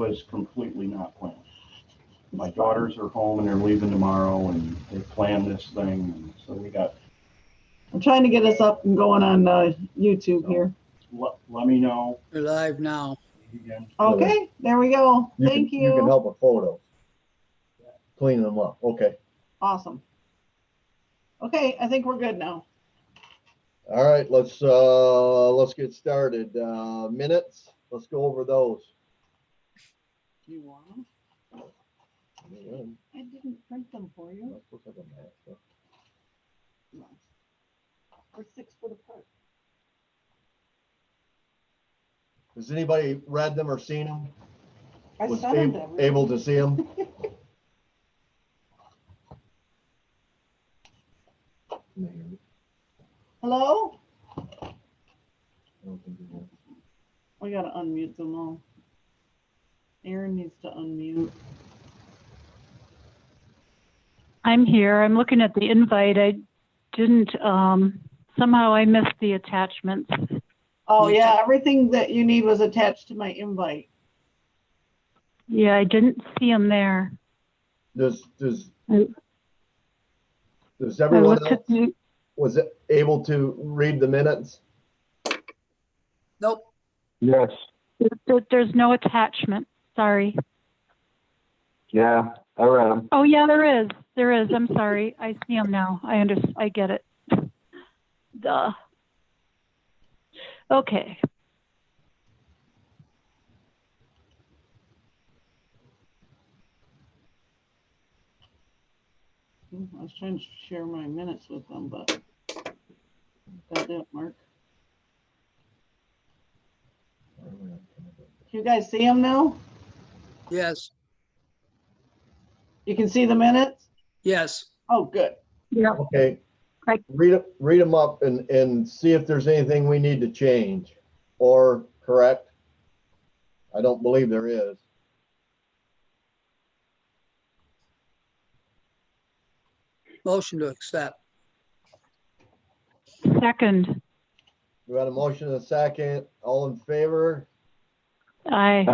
was completely not planned. My daughters are home and they're leaving tomorrow, and they planned this thing, and so we got. I'm trying to get us up and going on YouTube here. Let me know. We're live now. Again. Okay, there we go. Thank you. You can help with photos. Clean them up. Okay. Awesome. Okay, I think we're good now. All right, let's get started. Minutes. Let's go over those. You want them? I didn't print them for you. We're 6 foot apart. Has anybody read them or seen them? I Was sent them to everyone. able to see them? Hello? We gotta unmute them all. Aaron needs to unmute. I'm here. I'm looking at the invite. I didn't, somehow I missed the attachments. Oh yeah, everything that you need was attached to my invite. Yeah, I didn't see them there. Does everyone else The, was able to read the minutes? Nope. Yes. there's no attachment. Sorry. Yeah, I read them. Oh yeah, there is. There is. I'm sorry. I see them now. I get it. Duh. Okay. I was trying to share my minutes with them, but got it, Mark. You guys see them now? Yes. You can see the minutes? Yes. Oh, good. Yeah. Okay. Right. Read them up and see if there's anything we need to change or correct. I don't believe there is. Motion to accept. Second. We got a motion and a second. All in favor? Aye.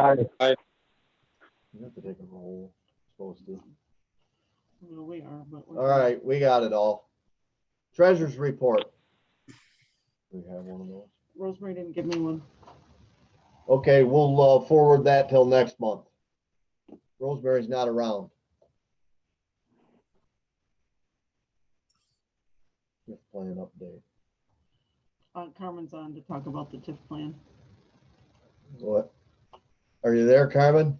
You have to take a roll. Supposed to. Well, we are, but All right, we got it all. Treasurer's report. We have one of those. Rosemary didn't give me one. Okay, we'll forward that till next month. Rosemary's not around. TIF plan update. Carmen's on to talk about the TIF plan. What? Are you there, Carmen?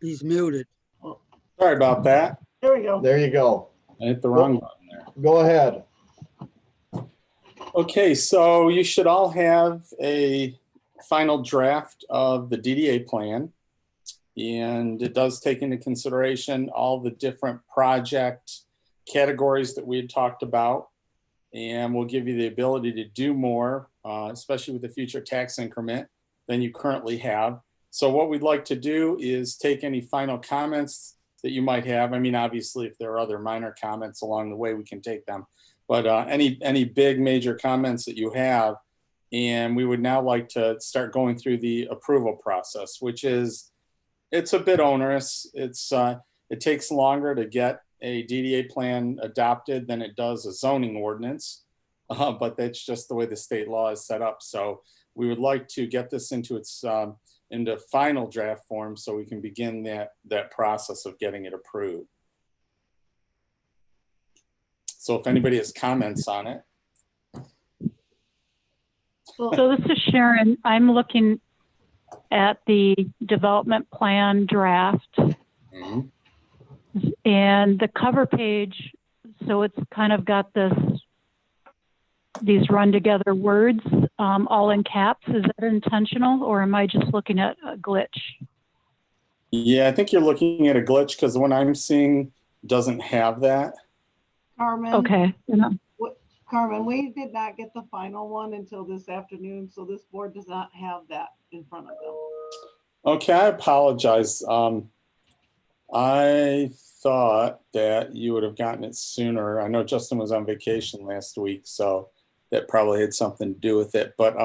He's muted. Sorry about that. There we go. There you go. I hit the wrong button there. Go ahead. Okay, so you should all have a final draft of the DDA plan. And it does take into consideration all the different project categories that we had talked about. And will give you the ability to do more, especially with the future tax increment than you currently have. So what we'd like to do is take any final comments that you might have. I mean, obviously, if there are other minor comments along the way, we can take them. But any big major comments that you have, and we would now like to start going through the approval process, which is, it's a bit onerous. It takes longer to get a DDA plan adopted than it does a zoning ordinance, but that's just the way the state law is set up. So we would like to get this into its into final draft form so we can begin that process of getting it approved. So if anybody has comments on it. So this is Sharon. I'm looking at the development plan draft. Mm-hmm. And the cover page, so it's kind of got these run together words all in caps. Is that intentional, or am I just looking at a glitch? Yeah, I think you're looking at a glitch because the one I'm seeing doesn't have that. Carmen. Okay. Carmen, we did not get the final one until this afternoon, so this board does not have that in front of them. Okay, I apologize. I thought that you would have gotten it sooner. I know Justin was on vacation last week, so that probably had something to do with it. But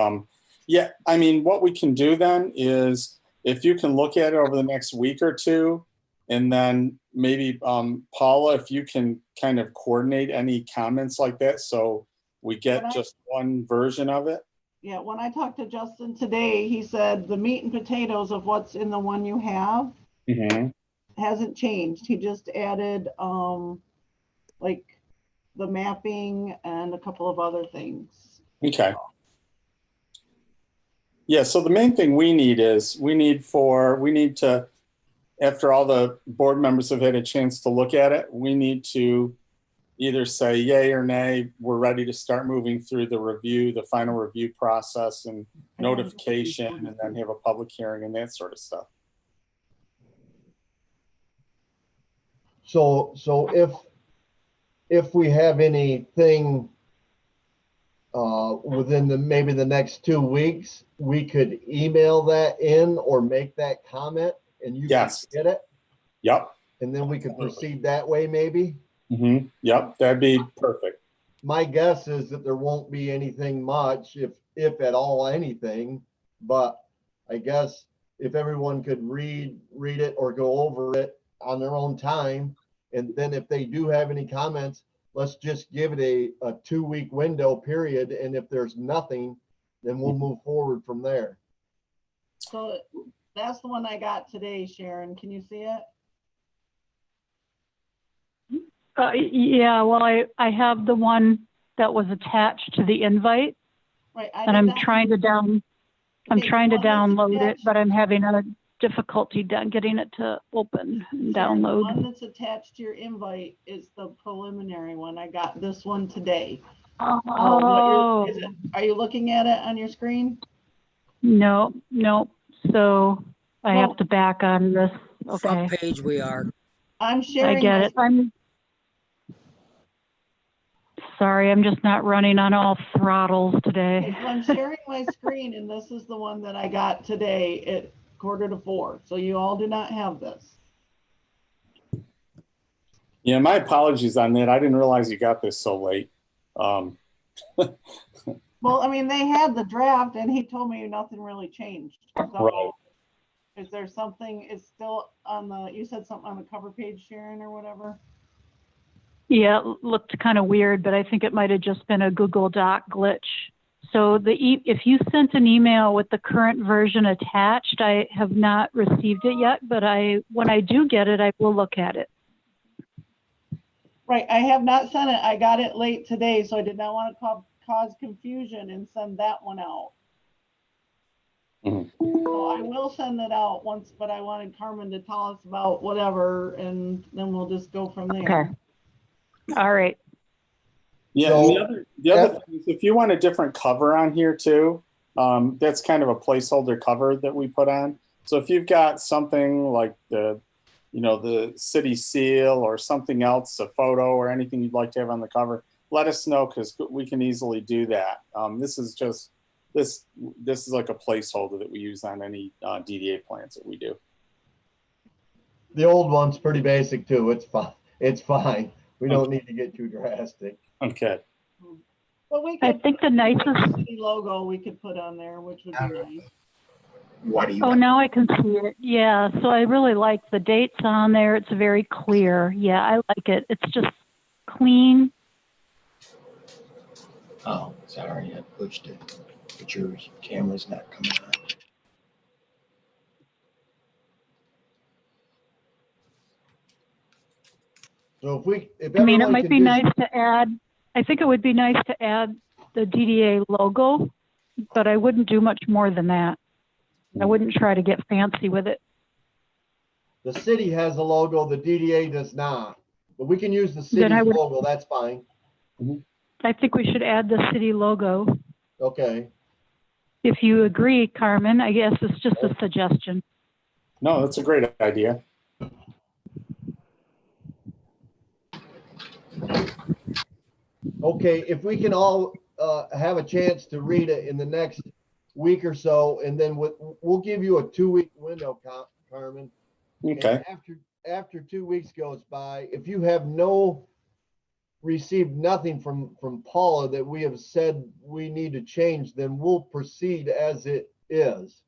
Yeah, I mean, what we can do then is if you can look at it over the next week or two, and then maybe Paula, if you can kind of coordinate any comments like that, so we get just one version of it. Yeah, when I talked to Justin today, he said the meat and potatoes of what's in the one you have hasn't changed. He just added like the mapping and a couple of other things. Okay. Yeah, so the main thing we need is we need to, after all the board members have had a chance to look at it, we need to either say yay or nay, we're ready to start moving through the final review process and notification, and then have a public hearing and that sort of stuff. So if we have anything within maybe the next 2 weeks, we could email that in or make that comment and you can get it. Yep. And then we could proceed that way maybe. Yep, that'd be perfect. My guess is that there won't be anything much, if at all anything, but I guess if everyone could read it or go over it on their own time, and then if they do have any comments, let's just give it a 2-week window period, and if there's nothing, then we'll move forward from there. So that's the one I got today, Sharon. Can you see it? Yeah, well, I have the one that was attached to the invite, Right. and I'm trying to download it, but I'm having a difficulty getting it to open and download. The one that's attached to your invite is the preliminary one. I got this one today. Oh, are you looking at it on your screen? No. So I have to back on this. Okay. Front page we are. I'm sharing. I get it. I'm sorry, I'm just not running on all throttles today. Okay, so I'm sharing my screen, and this is the one that I got today at 3:45. So you all do not have this. Yeah, my apologies on that. I didn't realize you got this so late. Well, I mean, they had the draft, and he told me nothing really changed. So Right. is there something? It's still on the. You said something on the cover page, Sharon, or whatever. Yeah, it looked kind of weird, but I think it might have just been a Google Doc glitch. So if you sent an email with the current version attached, I have not received it yet, but when I do get it, I will look at it. Right, I have not sent it. I got it late today, so I did not want to cause confusion and send that one out. So I will send it out once, but I wanted Carmen to tell us about whatever, and then we'll just go from there. Okay. All right. Yeah, So, and the other thing is if you want a different cover on here too, that's kind of a placeholder cover that we put on. So if you've got something like the city seal or something else, a photo or anything you'd like to have on the cover, let us know, because we can easily do that. This is like a placeholder that we use on any DDA plans that we do. The old one's pretty basic too. It's fine. We don't need to get too drastic. Okay. Well, I think the nicest. city logo we could put on there, which would be nice. What do you? Oh, now I can see it. Yeah, so I really like the dates on there. It's very clear. Yeah, I like it. It's just clean. Oh, sorry, I pushed it, but your camera's not coming on. So if I mean, it everyone might can be do- nice to add, I think it would be nice to add the DDA logo, but I wouldn't do much more than that. I wouldn't try to get fancy with it. The city has a logo, the DDA does not, but we can use the city's logo. That's fine. I think we should add the city logo. Okay. If you agree, Carmen, I guess it's just a suggestion. No, that's a great idea. Okay, if we can all have a chance to read it in the next week or so, and then we'll give you a 2-week window, Carmen. Okay. And after 2 weeks goes by, if you have no received nothing from Paula that we have said we need to change, then we'll proceed as it is.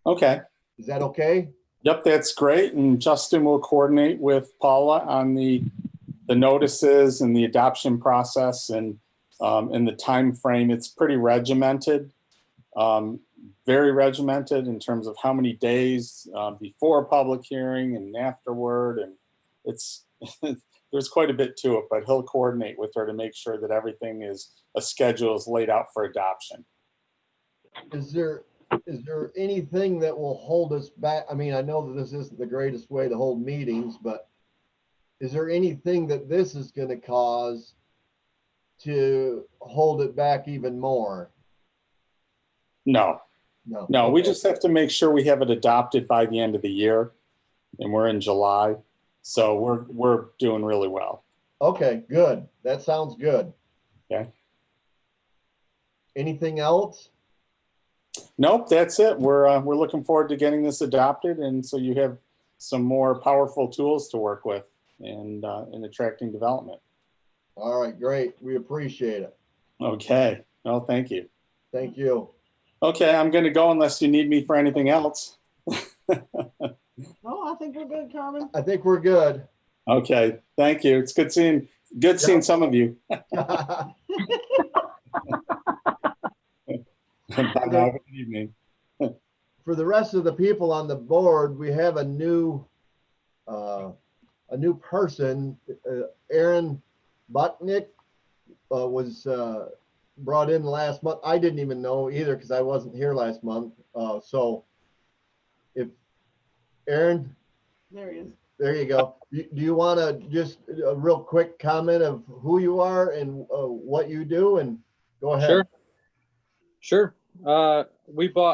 Okay. Is that okay? Yep, that's great. And Justin will coordinate with Paula on the notices and the adoption process and the time frame. It's pretty regimented, very regimented in terms of how many days before a public hearing and afterward. And it's there's quite a bit to it, but he'll coordinate with her to make sure that everything is a schedule is laid out for adoption. Is there anything that will hold us back? I mean, I know that this isn't the greatest way to hold meetings, but is there anything that this is going to cause to hold it back even more? No, No. we Okay. just have to make sure we have it adopted by the end of the year, and we're in July. So we're doing really well. Okay, good. That sounds good. Okay. Anything else? Nope, that's it. We're looking forward to getting this adopted, and so you have some more powerful tools to work with and in attracting development. All right, great. We appreciate it. Okay. Well, thank you. Thank you. Okay, I'm going to go unless you need me for anything else. No, I think we're good, Carmen. I think we're good. Okay, thank you. It's good seeing some of you. Bye now. Good evening. For the rest of the people on the board, we have a new person. Aaron Butnick was brought in last month. I didn't even know either because I wasn't here last month. So if Aaron, There he is. there you go. Do you want to just a real quick comment of who you are and what you do, and go ahead. Sure. My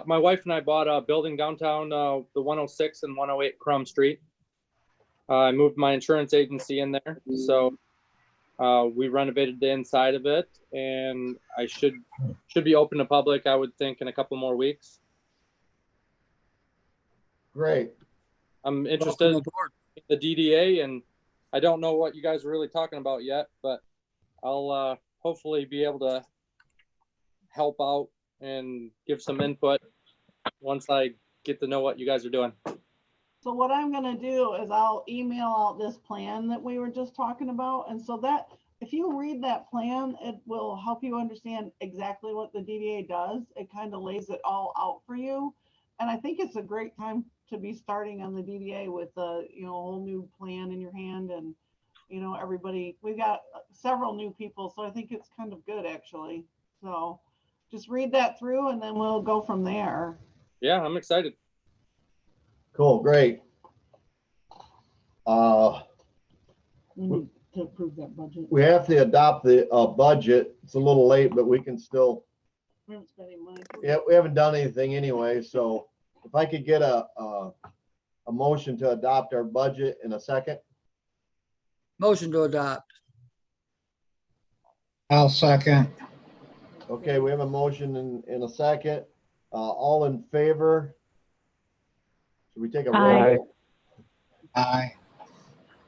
wife and I bought a building downtown, the 106 and 108 Crum Street. I moved my insurance agency in there. So we renovated the inside of it, and I should be open to public, I would think, in a couple more weeks. Great. I'm Welcome interested in aboard. the DDA, and I don't know what you guys are really talking about yet, but I'll hopefully be able to help out and give some input once I get to know what you guys are doing. So what I'm gonna do is I'll email out this plan that we were just talking about. And so that, if you read that plan, it will help you understand exactly what the DDA does. It kind of lays it all out for you. And I think it's a great time to be starting on the DDA with a, whole new plan in your hand. And, everybody, we've got several new people. So I think it's kind of good, actually. So just read that through and then we'll go from there. Yeah, I'm excited. Cool. Great. We need to approve that budget. We have to adopt the budget. It's a little late, but we can still. We haven't spent any money. Yeah, we haven't done anything anyway. So if I could get a motion to adopt our budget in a second. Motion to adopt. I'll second. Okay, we have a motion in a second. All in favor? Should we take a roll? Aye.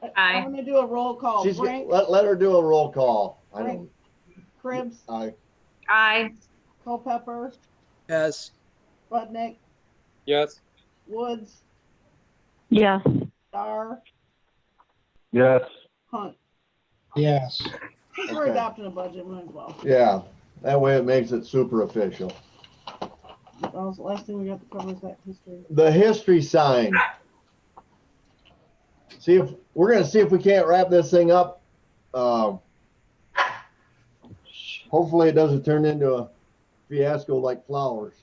Aye. I'm gonna do a roll call. She's, Frank, let her do a roll call. I don't. Cribs, Aye. Culpepper, Yes. Budnick, Yes. Woods, Yes. Dar, Yes. Hunt. Yes. Since we're Okay. adopting a budget, might as well. Yeah, that way it makes it super official. That was the last thing we got to cover is that history. The history sign. We're gonna see if we can't wrap this thing up. Hopefully it doesn't turn into a fiasco like flowers.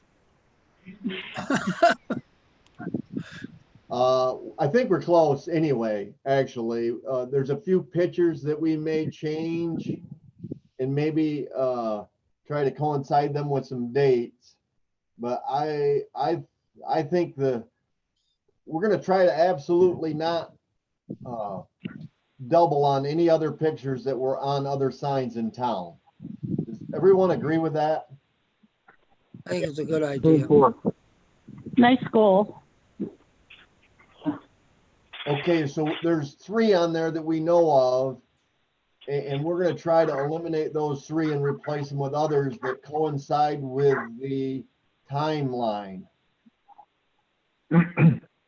I think we're close anyway, actually. There's a few pictures that we may change and maybe try to coincide them with some dates. But I think we're gonna try to absolutely not double on any other pictures that were on other signs in town. Does everyone agree with that? I think it's a good idea. Nice goal. Okay, so there's 3 on there that we know of. And we're gonna try to eliminate those three and replace them with others that coincide with the timeline.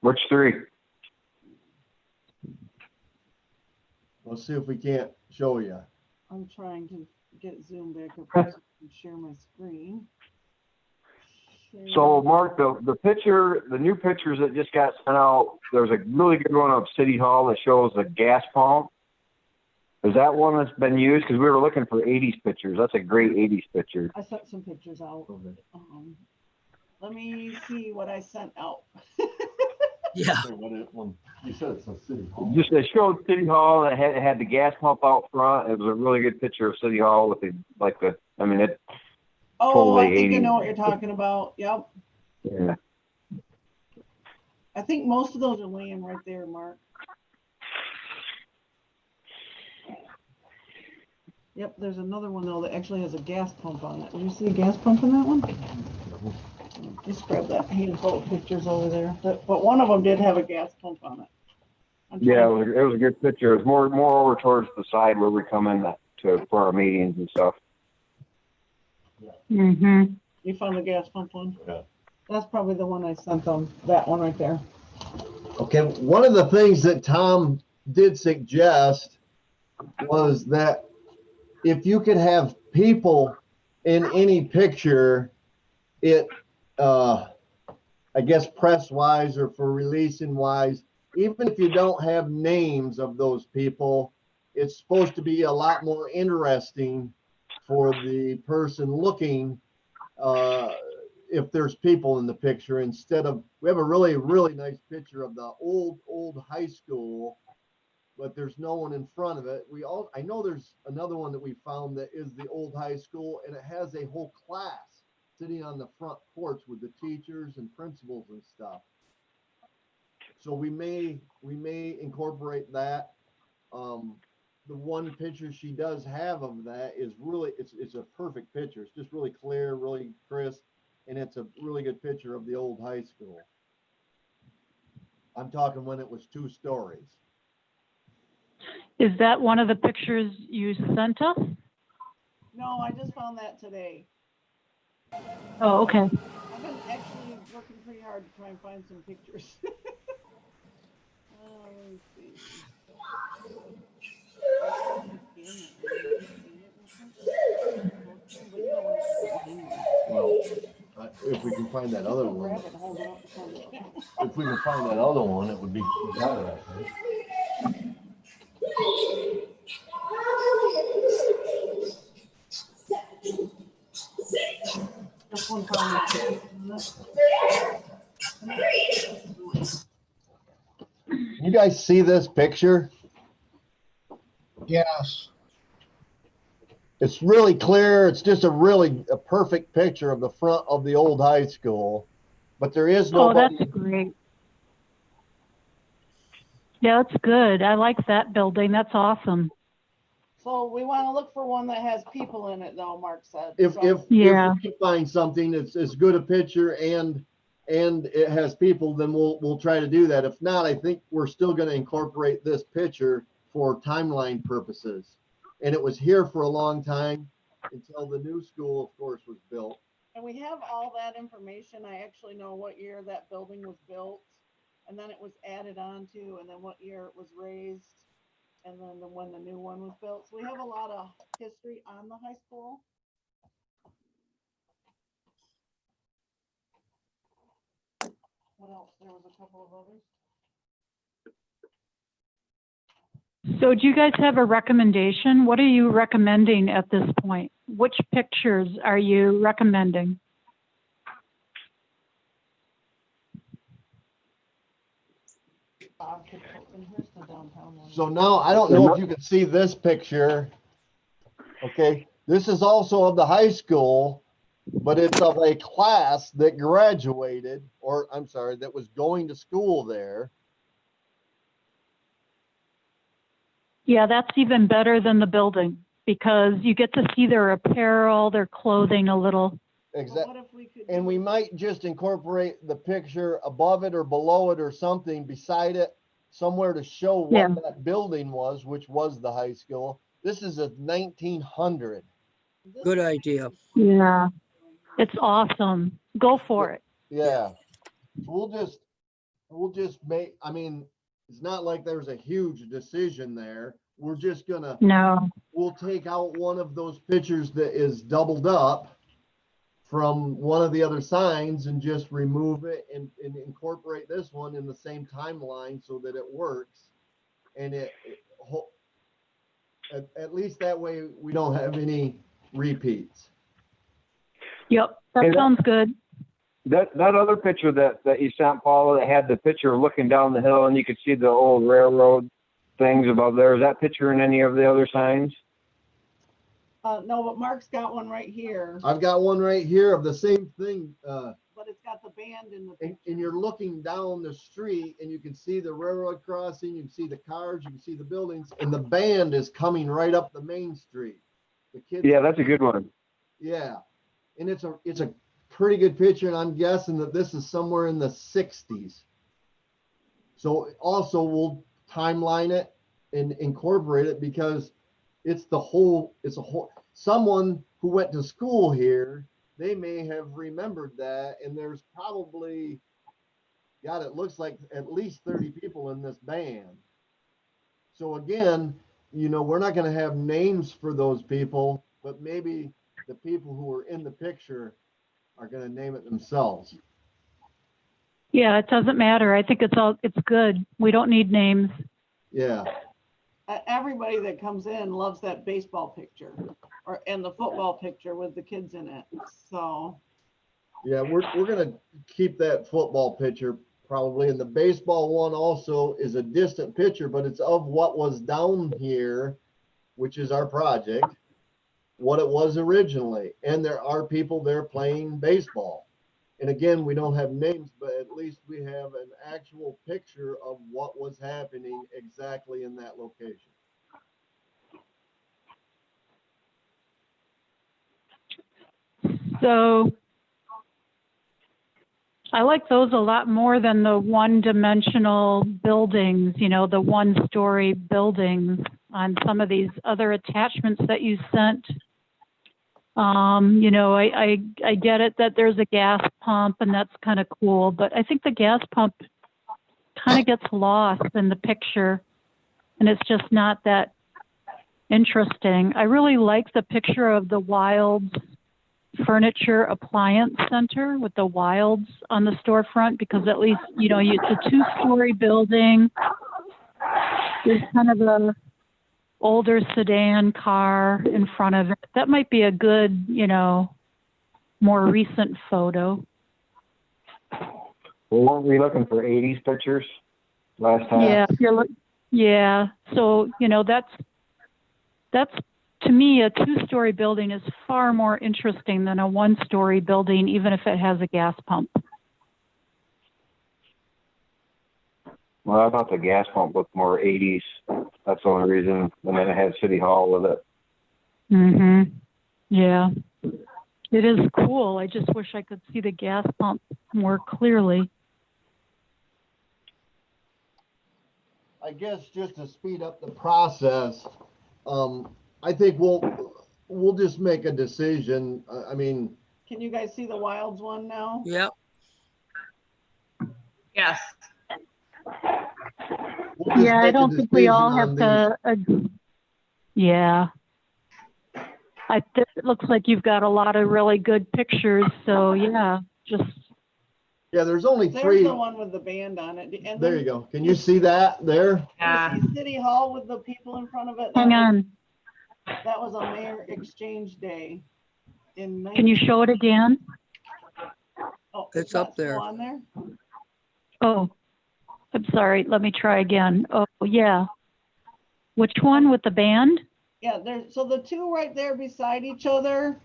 Which three? Let's see if we can't show you. I'm trying to get Zoom back up so I can share my screen. So Mark, the picture, the new pictures that just got sent out, there's a really good one of City Hall that shows a gas pump. Is that one that's been used? Because we were looking for 80s pictures. That's a great 80s picture. I sent some pictures out. Let me see what I sent out. Yeah. You said it's a City Hall. Just it showed City Hall. It had the gas pump out front. It was a really good picture of City Hall with the I mean it. Oh, I Totally think I 80s. know what you're talking about. Yep. Yeah. I think most of those are laying right there, Mark. Yep, there's another one though that actually has a gas pump on it. Did you see a gas pump in that one? Just grab that handful of pictures over there. But one of them did have a gas pump on it. Yeah, it was a good picture. It was more over towards the side where we come in for our meetings and stuff. Mm-hmm. You found the gas pump one? Yeah. That's probably the one I sent them. That one right there. Okay, one of the things that Tom did suggest was that if you could have people in any picture, it, I guess press wise or for releasing wise, even if you don't have names of those people, it's supposed to be a lot more interesting for the person looking, if there's people in the picture instead of, we have a really, really nice picture of the old high school, but there's no one in front of it. I know there's another one that we found that is the old high school, and it has a whole class sitting on the front porch with the teachers and principals and stuff. So we may incorporate that. The one picture she does have of that is really, it's a perfect picture. It's just really clear, really crisp, and it's a really good picture of the old high school. I'm talking when it was 2 stories. Is that one of the pictures you sent us? No, I just found that today. Oh, okay. I've been actually working pretty hard to try and find some pictures. Let me see. Well, if we can find that other one, if we can find that other one, it would be better, I think. This one probably. You guys see this picture? Yes. It's really clear. It's just a perfect picture of the front of the old high school, but there is no. Oh, that's great. Yeah, that's good. I like that building. That's awesome. So we want to look for one that has people in it, though. Mark said. If we can find something that's as good a picture and it has people, then we'll try to do that. If not, I think we're still going to incorporate this picture for timeline purposes. And it was here for a long time until the new school, of course, was built. And we have all that information. I actually know what year that building was built, and then it was added on to, and then what year it was raised, and then when the new one was built. So we have a lot of history on the high school. What else? There was a couple of others. So do you guys have a recommendation? What are you recommending at this point? Which pictures are you recommending? So now I don't know if you can see this picture. Okay, this is also of the high school, but it's of a class that graduated, or I'm sorry, that was going to school there. Yeah, that's even better than the building because you get to see their apparel, their clothing a little. Exactly. And we might just incorporate the picture above it or below it or something beside it, somewhere to show what that building was, which was the high school. This is a 1900. Good idea. Yeah, it's awesome. Go for it. Yeah. We'll just make, I mean, it's not like there's a huge decision there. We're just gonna, No. we'll take out one of those pictures that is doubled up from one of the other signs and just remove it and incorporate this one in the same timeline so that it works. And at least that way we don't have any repeats. Yep, that sounds good. That other picture that you sent, Paula, that had the picture looking down the hill and you could see the old railroad things above there. Is that picture in any of the other signs? No, but Mark's got one right here, I've got one right here of the same thing. but it's got the band in the picture. And you're looking down the street and you can see the railroad crossing, you can see the cars, you can see the buildings, and the band is coming right up the main street. The kids. Yeah, that's a good one. Yeah. And it's a pretty good picture, and I'm guessing that this is somewhere in the 60s. So also we'll timeline it and incorporate it because it's a whole, someone who went to school here, they may have remembered that, and there's probably, God, it looks like at least 30 people in this band. So again, we're not going to have names for those people, but maybe the people who are in the picture are going to name it themselves. Yeah, it doesn't matter. I think it's good. We don't need names. Yeah. Everybody that comes in loves that baseball picture and the football picture with the kids in it. So Yeah, we're gonna keep that football picture probably, and the baseball one also is a distant picture, but it's of what was down here, which is our project, what it was originally, and there are people there playing baseball. And again, we don't have names, but at least we have an actual picture of what was happening exactly in that location. So I like those a lot more than the one-dimensional buildings, the one-story buildings on some of these other attachments that you sent. I get it that there's a gas pump and that's kind of cool, but I think the gas pump kind of gets lost in the picture and it's just not that interesting. I really like the picture of the Wilds Furniture Appliance Center with the Wilds on the storefront, because at least, it's a two-story building. There's kind of a older sedan car in front of it. That might be a good, more recent photo. Well, weren't we looking for 80s pictures last time? Yeah, yeah. So, that's to me, a two-story building is far more interesting than a one-story building, even if it has a gas pump. Well, I thought the gas pump looked more 80s. That's the only reason. And then it had City Hall with it. Mm-hmm. Yeah. It is cool. I just wish I could see the gas pump more clearly. I guess just to speed up the process, I think we'll just make a decision. I mean, can you guys see the Wilds one now? Yep. Yes. Yeah, I don't think we all have to. Yeah. It looks like you've got a lot of really good pictures. So yeah, yeah, there's only There's three. the one with the band on it. And there you go. Can you see that there? Yeah. City Hall with the people in front of it. hang on. That was a mayor exchange day. Can you show it again? Oh, It's up there. On there. Oh, I'm sorry. Let me try again. Oh, yeah. Which one with the band? Yeah, so the two right there beside each other,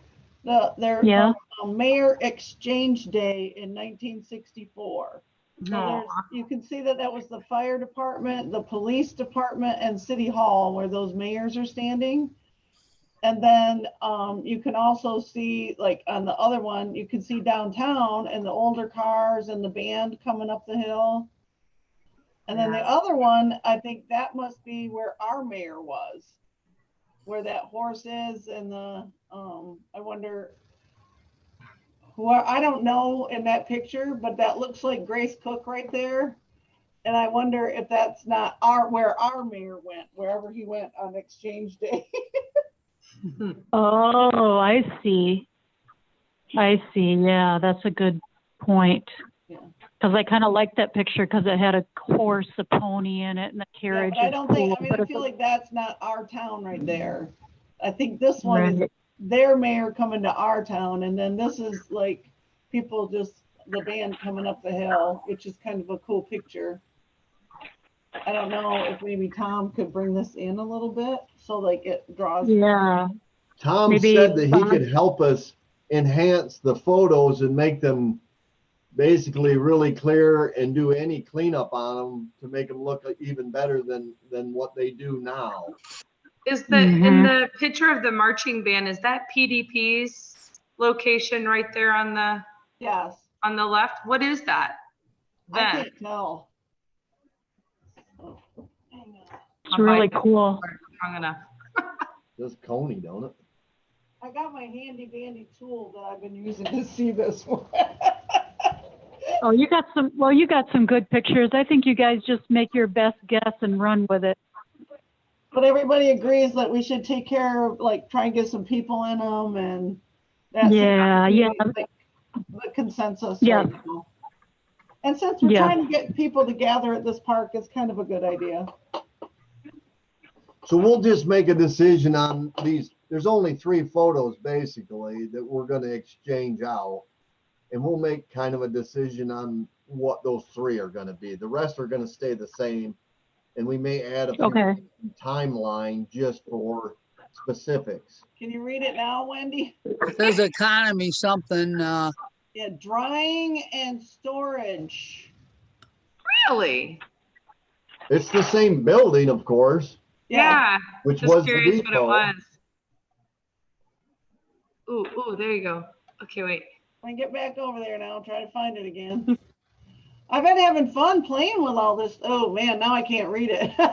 they're Mayor Exchange Day in 1964. So you can see that was the fire department, the police department, and City Hall where those mayors are standing. And then you can also see, like on the other one, you can see downtown and the older cars and the band coming up the hill. And then the other one, I think that must be where our mayor was. where that horse is and I wonder who I don't know in that picture, but that looks like Grace Cook right there. And I wonder if that's not where our mayor went, wherever he went on Exchange Day. Oh, I see. Yeah, that's a good point. Yeah. Because I kind of like that picture because it had a horse, a pony in it, and the carriage. Yeah, but I don't think, cool, I feel like that's not our town right there. I think this one is right. their mayor coming to our town, and then this is like people just, the band coming up the hill, which is kind of a cool picture. I don't know if maybe Tom could bring this in a little bit so like it draws. Yeah. Tom Maybe said that he Bob- could help us enhance the photos and make them basically really clear and do any cleanup on them to make them look even better than what they do now. Is in the picture of the marching band, is that PDP's location right there on the Yes. on the left? What is that? I can't tell. Oh, hang on. It's really cool. Strong enough. This Coney, don't it? I got my handy dandy tool that I've been using to see this one. Oh, you got some good pictures. I think you guys just make your best guess and run with it. But everybody agrees that we should take care of, like, try and get some people in them, and that's like, the consensus. Yeah. Right now. And since we're trying to get people to gather at this park, it's kind of a good idea. So we'll just make a decision on these. There's only 3 photos basically that we're going to exchange out, and we'll make kind of a decision on what those 3 are going to be. The rest are going to stay the same, and we may add a few timeline just for specifics. Can you read it now, Wendy? It says economy something. Yeah, drying and storage. Really? It's the same building, of course. Yeah. Which Just was the curious what it depot. was. Ooh, there you go. Okay, wait. I get back over there now, try to find it again. I've been having fun playing with all this. Oh man, now I can't read it. Yeah.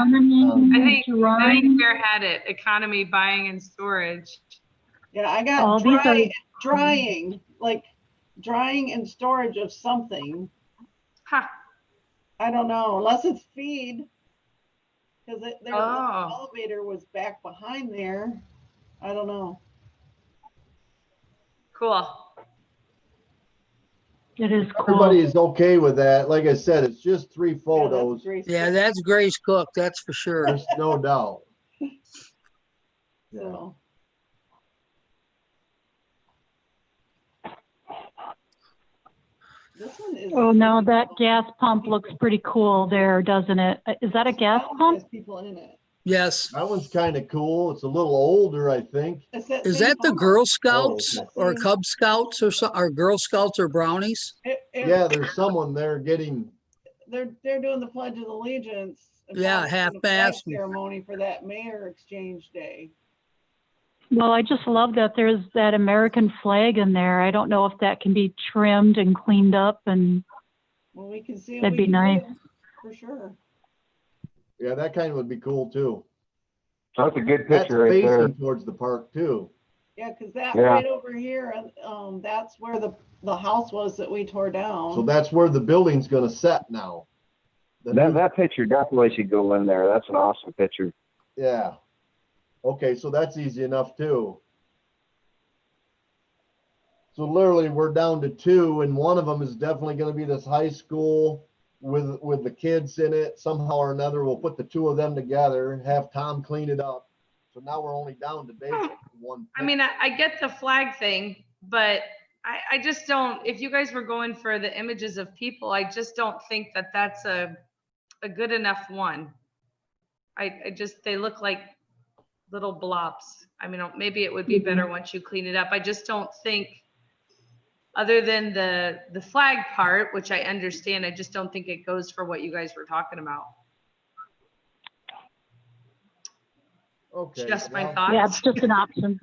I think Bear had it. Economy, buying, and storage. Yeah, I got drying, like drying and storage of something. Huh. I don't know, unless it's feed. Because the elevator was back behind there. I don't know. Cool. It is cool. Everybody is okay with that. Like I said, it's just 3 photos. Yeah, that's Grace Cook, that's for sure. There's no doubt. So. This one is. Oh no, that gas pump looks pretty cool there, doesn't it? Is that a gas pump? Has people in it. Yes. That one's kind of cool. It's a little older, I think. Is that the Girl Scouts or Cub Scouts or Girl Scouts or Brownies? Yeah, there's someone there getting. They're doing the Pledge of Allegiance. Yeah, half-mast ceremony for that mayor exchange day. Well, I just love that there's that American flag in there. I don't know if that can be trimmed and cleaned up, and well, we can see. That'd be nice for sure. Yeah, that kind of would be cool too. That's a good picture right there. Facing towards the park too. Yeah, because right over here, that's where the house was that we tore down. So that's where the building's going to set now. That picture definitely should go in there. That's an awesome picture. Yeah. Okay, so that's easy enough too. So literally we're down to 2, and one of them is definitely going to be this high school with the kids in it. Somehow or another, we'll put the 2 of them together, have Tom clean it up. So now we're only down to basically 1. I mean, I get the flag thing, but I just don't, if you guys were going for the images of people, I just don't think that that's a good enough one. I just, they look like little blobs. I mean, maybe it would be better once you clean it up. I just don't think, other than the flag part, which I understand, I just don't think it goes for what you guys were talking about. Okay. Just my thoughts. yeah, it's just an option.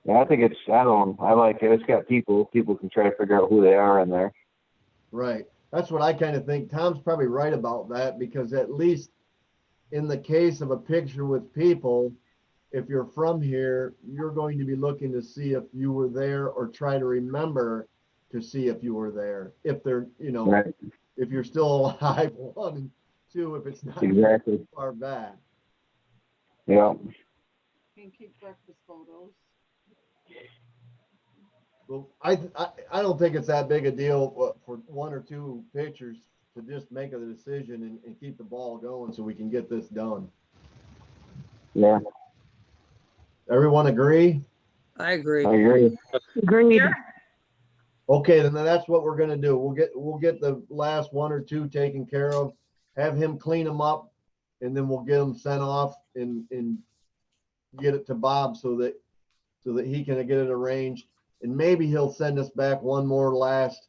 Yeah, I think I like it. It's got people can try to figure out who they are in there. Right. That's what I kind of think. Tom's probably right about that, because at least in the case of a picture with people, if you're from here, you're going to be looking to see if you were there or try to remember to see if you were there. If they're, you know, Right. if you're still alive, one, and two, if it's not Exactly. too far back. Yeah. And keep breakfast photos. Well, I don't think it's that big a deal for one or two pictures to just make a decision and keep the ball going so we can get this done. Yeah. Everyone agree? I agree. I agree. Agreed. Sure. Okay, then that's what we're gonna do. We'll get the last one or two taken care of, have him clean them up, and then we'll get them sent off and get it to Bob so that he can get it arranged. And maybe he'll send us back one more last,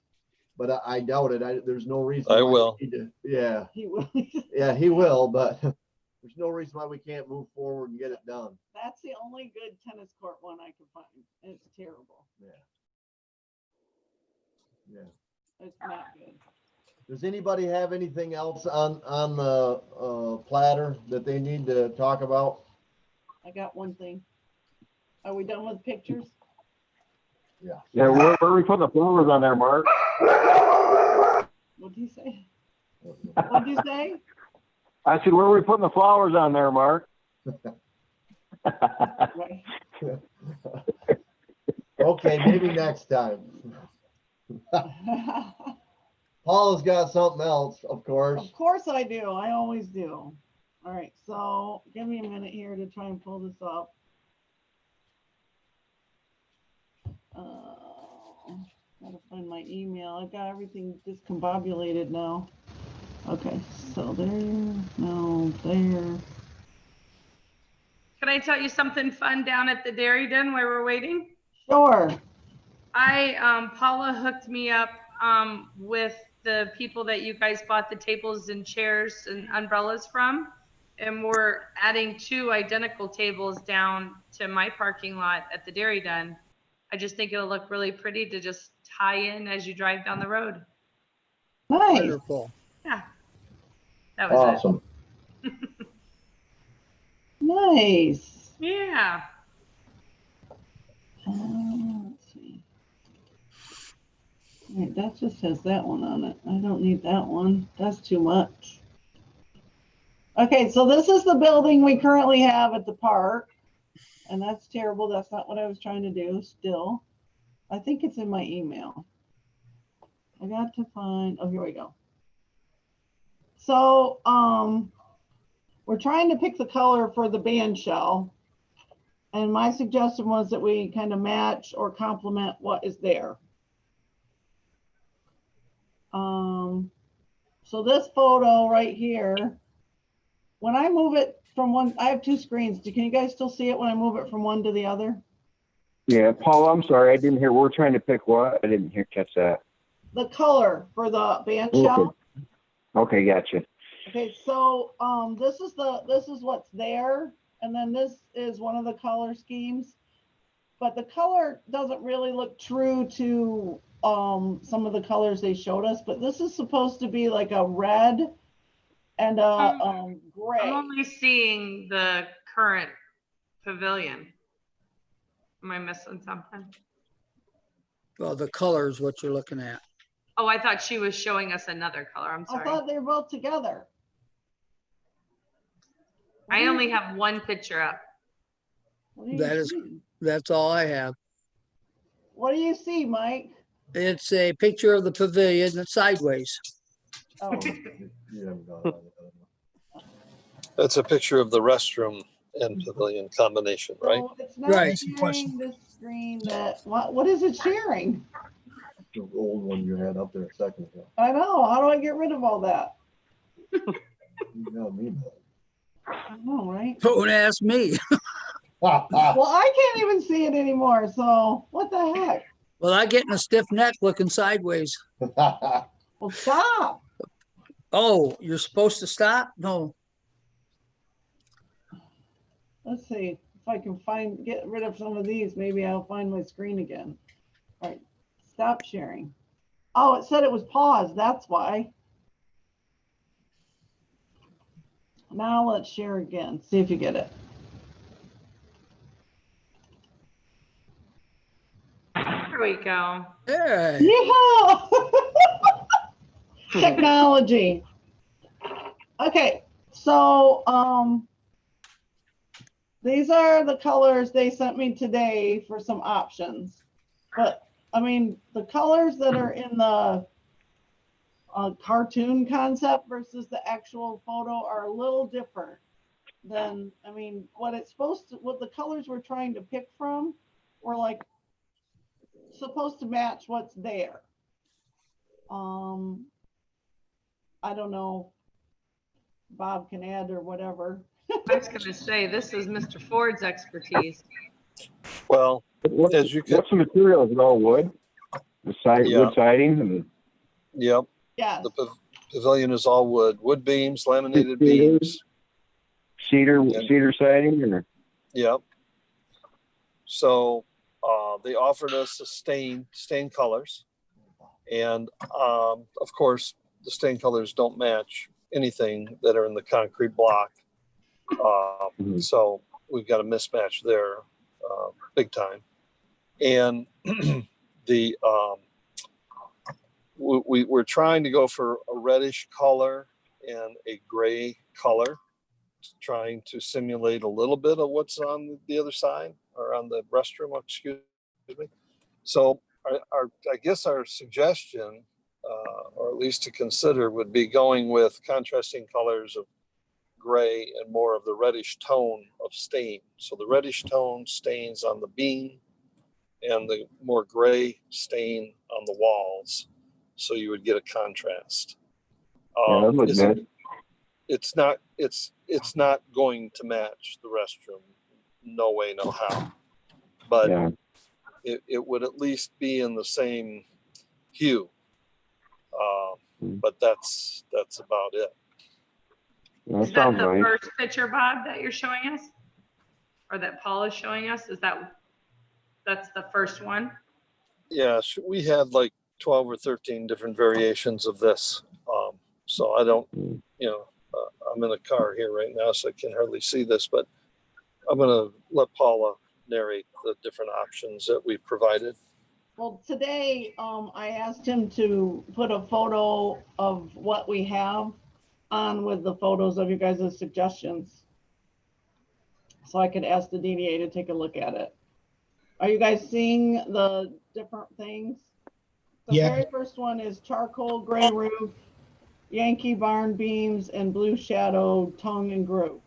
but I doubt it. There's no reason. I will. Yeah, He will. yeah, he will, but there's no reason why we can't move forward and get it done. That's the only good tennis court one I can find. It's terrible. Yeah. Yeah. It's not good. Does anybody have anything else on the platter that they need to talk about? I got one thing. Are we done with pictures? Yeah. Yeah, where are we putting the flowers on there, Mark? What'd you say? What'd you say? I said, where are we putting the flowers on there, Mark? Right. Okay, maybe next time. Paula's got something else, of course. Of course I do. I always do. All right, so give me a minute here to try and pull this up. Gotta find my email. I've got everything discombobulated now. Okay, so there, no, there. Can I tell you something fun down at the dairy den while we're waiting? Sure. Paula hooked me up with the people that you guys bought the tables and chairs and umbrellas from. And we're adding 2 identical tables down to my parking lot at the dairy den. I just think it'll look really pretty to just tie in as you drive down the road. Nice. Wonderful. Yeah. That was Awesome. Nice. Yeah. Let's see. All right, that just has that one on it. I don't need that one. That's too much. Okay, so this is the building we currently have at the park. And that's terrible. That's not what I was trying to do still. I think it's in my email. I got to find, oh, here we go. So we're trying to pick the color for the band shell. And my suggestion was that we kind of match or complement what is there. So this photo right here, when I move it from one, I have 2 screens. Can you guys still see it when I move it from one to the other? Yeah, Paul, I'm sorry, I didn't hear. We're trying to pick what? I didn't catch that. The color for the band shell. Okay, gotcha. Okay, so this is what's there, and then this is one of the color schemes. But the color doesn't really look true to some of the colors they showed us, but this is supposed to be like a red and a gray. I'm only seeing the current pavilion. Am I missing something? Well, the color is what you're looking at. Oh, I thought she was showing us another color. I'm I sorry. thought they were both together. I only have one picture up. That's all I have. What do you see, Mike? It's a picture of the pavilion that's sideways. Oh. That's a picture of the restroom and pavilion combination, right? So it's not Right. sharing this screen that, what is it sharing? The old one you had up there a second ago. I know. How do I get rid of all that? You know me, I know, right? Don't ask me. Well, I can't even see it anymore. So what the heck? Well, I get in a stiff neck looking sideways. Well, stop. Oh, you're supposed to stop? No. Let's see if I can get rid of some of these. Maybe I'll find my screen again. All right, stop sharing. Oh, it said it was paused. That's why. Now let's share again. See if you get it. There we go. Hey, Yeah. Technology. Okay, so these are the colors they sent me today for some options. But I mean, the colors that are in the cartoon concept versus the actual photo are a little different than, I mean, what the colors we're trying to pick from were like supposed to match what's there. I don't know, Bob can add or whatever. I was going to say, this is Mr. Ford's expertise. Well, as you can, What's the material? Is it all wood? The side, Yeah. wood siding? yep, Yes. the pavilion is all wood beams, laminated beams. Cedar And- cedar siding? Or? Yep. So they offered us the stain colors, and of course the stain colors don't match anything that are in the concrete block. So we've got a mismatch there, big time. And we're trying to go for a reddish color and a gray color, trying to simulate a little bit of what's on the other side or on the restroom, excuse me. So I guess our suggestion, or at least to consider, would be going with contrasting colors of gray and more of the reddish tone of stain. So the reddish tone stains on the beam and the more gray stain on the walls. So you would get a contrast. Yeah, that looks good. It's not going to match the restroom. No way, no how. But Yeah. it would at least be in the same hue. But that's about it. That Is that sounds the right. first picture, Bob, that you're showing us? Or that Paul is showing us? That's the first one? Yeah, we had like 12 or 13 different variations of this. So I don't, I'm in a car here right now, so I can hardly see this, but I'm going to let Paula narrate the different options that we've provided. Well, today I asked him to put a photo of what we have on with the photos of you guys' suggestions. So I could ask the DDA to take a look at it. Are you guys seeing the different things? The very first one is charcoal gray roof, Yankee barn beams, and blue shadow tongue and groove.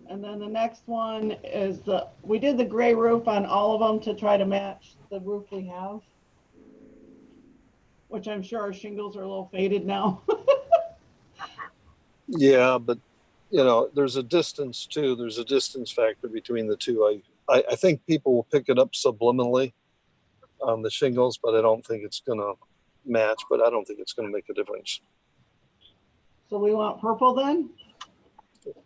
And then the next one is we did the gray roof on all of them to try to match the roof we have, which I'm sure our shingles are a little faded now. Yeah, but there's a distance too. There's a distance factor between the two. I think people will pick it up subliminally on the shingles, but I don't think it's going to match, but I don't think it's going to make a difference. So we want purple then?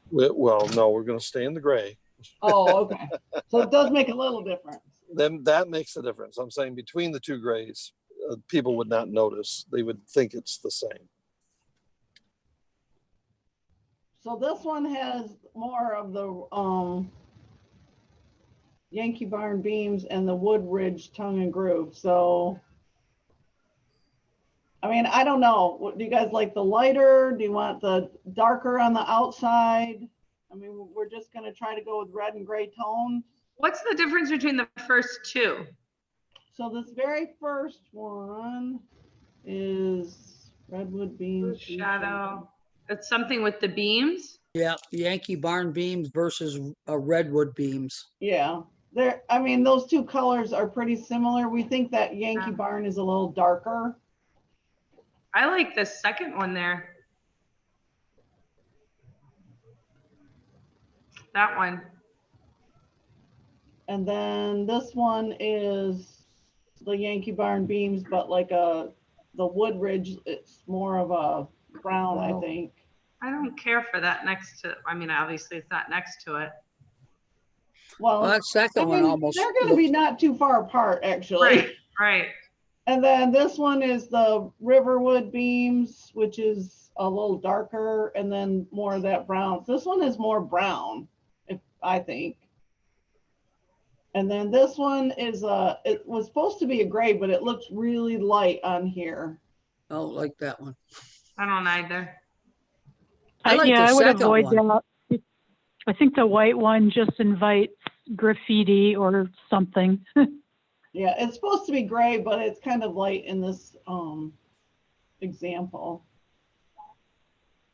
Well, no, we're going to stay in the gray. Oh, okay. So it does make a little difference. Then that makes a difference. I'm saying between the two grays, people would not notice. They would think it's the same. So this one has more of the Yankee barn beams and the wood ridge tongue and groove. So, I mean, I don't know. Do you guys like the lighter? Do you want the darker on the outside? I mean, we're just going to try to go with red and gray tones. What's the difference between the first two? So this very first one is redwood beams. Shadow. It's something with the beams? yeah, Yankee barn beams versus redwood beams. Yeah. I mean, those two colors are pretty similar. We think that Yankee barn is a little darker. I like the second one there. That one. And then this one is the Yankee barn beams, but like the wood ridge, it's more of a brown, I think. I don't care for that next to, I mean, obviously it's not next to it. Well, That second one almost they're going to be not too far apart, actually. Right. And then this one is the Riverwood beams, which is a little darker, and then more of that brown. This one is more brown, I think. And then this one is it was supposed to be a gray, but it looks really light on here. Oh, like that one. I don't either. I like yeah, the I would second avoid one. that. I think the white one just invites graffiti or something. Yeah, it's supposed to be gray, but it's kind of light in this example.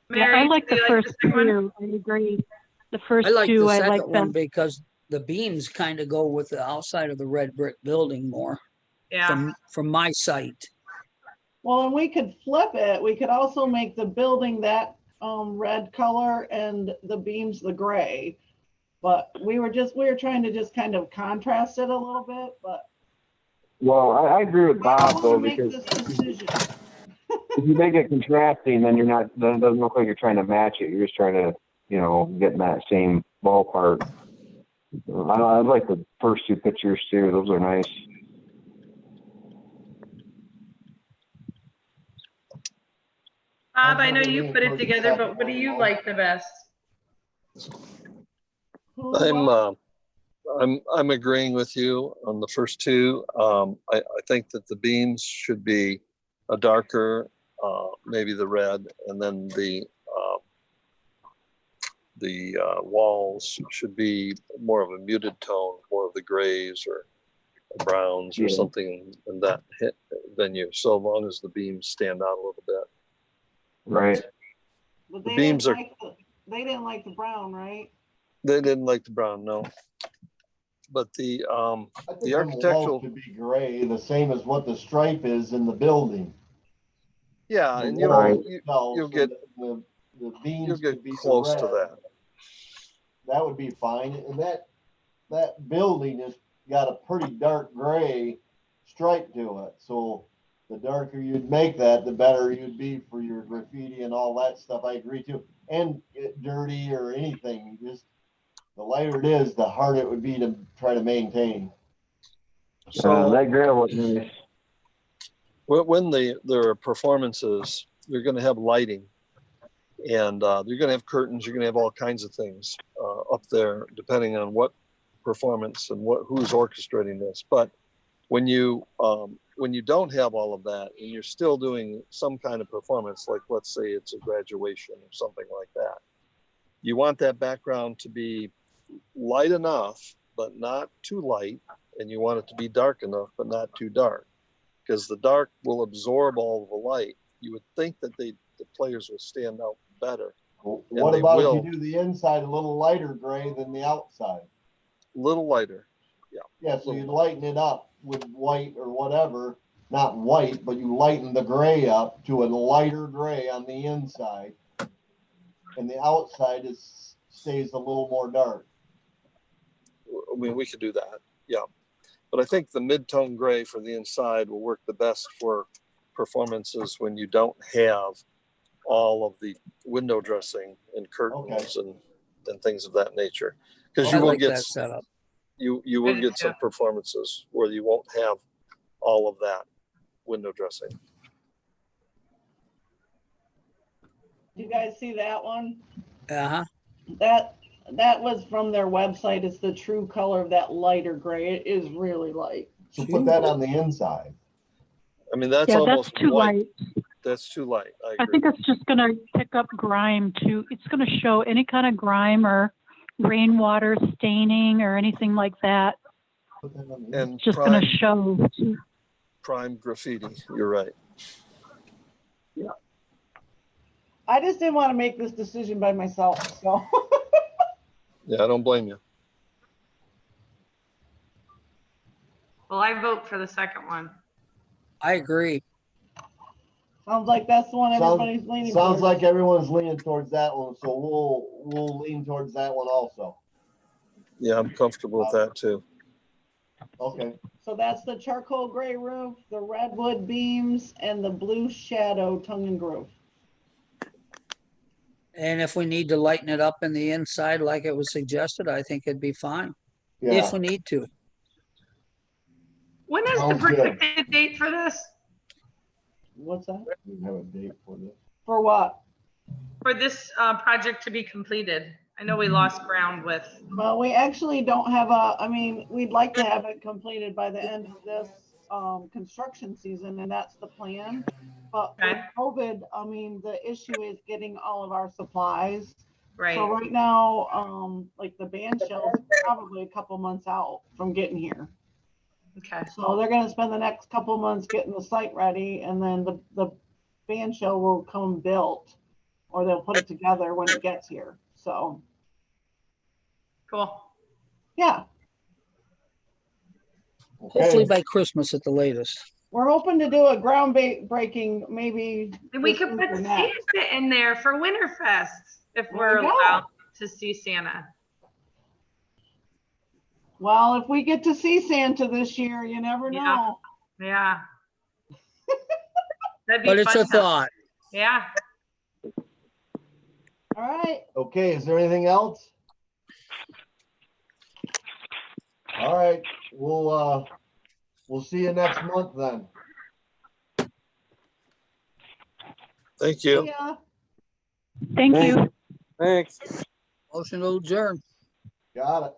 Yeah, Mary, I like do the you first the second one? two. I agree. The first I like two, the I like second one them. because the beams kind of go with the outside of the red brick building more Yeah. from my sight. Well, and we could flip it. We could also make the building that red color and the beams the gray. But we were trying to just kind of contrast it a little bit. But Well, I agree with I Bob want though, to make because this decision. if you make it contrasting, then it doesn't look like you're trying to match it. You're just trying to, get in that same ballpark. I like the first two pictures too. Those are nice. Bob, I know you put it together, but what do you like the best? I'm agreeing with you on the first two. I think that the beams should be a darker, maybe the red, and then the walls should be more of a muted tone, more of the grays or browns or something in that venue. So long as the beams stand out a little bit. Right. But The beams are. They didn't like the brown, right? They didn't like the brown, no. But the architectural should be gray, the same as what the stripe is in the building. Yeah, and you'll get the beams you'll get could be close to that. That would be fine. And that building has got a pretty dark gray stripe to it. So the darker you'd make that, the better you'd be for your graffiti and all that stuff. I agree too. And dirty or anything, just the lighter it is, the harder it would be to try to maintain. So that gravel was nice. When there are performances, you're going to have lighting, and you're going to have curtains. You're going to have all kinds of things up there, depending on what performance and who's orchestrating this. But when you don't have all of that, and you're still doing some kind of performance, like let's say it's a graduation or something like that, you want that background to be light enough, but not too light, and you want it to be dark enough, but not too dark, because the dark will absorb all of the light. You would think that the players will stand out better. What about if you do the inside a little lighter gray than the outside? A little lighter, yeah. Yeah, so you lighten it up with white or whatever, not white, but you lighten the gray up to a lighter gray on the inside, and the outside stays a little more dark. I mean, we could do that, yeah. But I think the mid-tone gray for the inside will work the best for performances when you don't have all of the window dressing and curtains and things of that nature. Because you will get setup. You will get some performances where you won't have all of that window dressing. Do you guys see that one? Uh-huh. That was from their website. It's the true color of that lighter gray. It is really light. So put that on the inside. I mean, that's almost that's too white. light. That's too light. I think it's just going to pick up grime too. It's going to show any kind of grime or rainwater staining or anything like that. And it's just going to show. Prime graffiti. You're right. Yeah. I just didn't want to make this decision by myself. So. Yeah, I don't blame you. Well, I vote for the second one. I agree. Sounds like that's the one everybody's leaning towards. Sounds like everyone's leaning towards that one, so we'll lean towards that one also. Yeah, I'm comfortable with that too. Okay. So that's the charcoal gray roof, the redwood beams, and the blue shadow tongue and groove. And if we need to lighten it up in the inside like it was suggested, I think it'd be fine. Yeah. If we need to. When is the Sounds good. projected date for this? What's that? We have a date for this. For what? For this project to be completed? I know we lost ground with. Well, we actually don't have a, I mean, we'd like to have it completed by the end of this construction season, and that's the plan. But with COVID, I mean, the issue is getting all of our supplies. Right. So right now, like the band shell is probably a couple months out from getting here. Okay. So they're gonna spend the next couple months getting the site ready, and then the band shell will come built, or they'll put it together when it gets here. So. Cool. Yeah. Hopefully Okay. by Christmas at the latest. We're hoping to do a groundbreaking maybe. And we this could week put or next. Santa in there for Winterfest if There we're we go. allowed to see Santa. Well, if we get to see Santa this year, you never know. Yeah. That'd be But it's fun a though. thought. Yeah. All right. Okay, is there anything else? All right, we'll see you next month then. Thank you. Yeah. Thank you. Thanks. Motion to adjourn. Got it.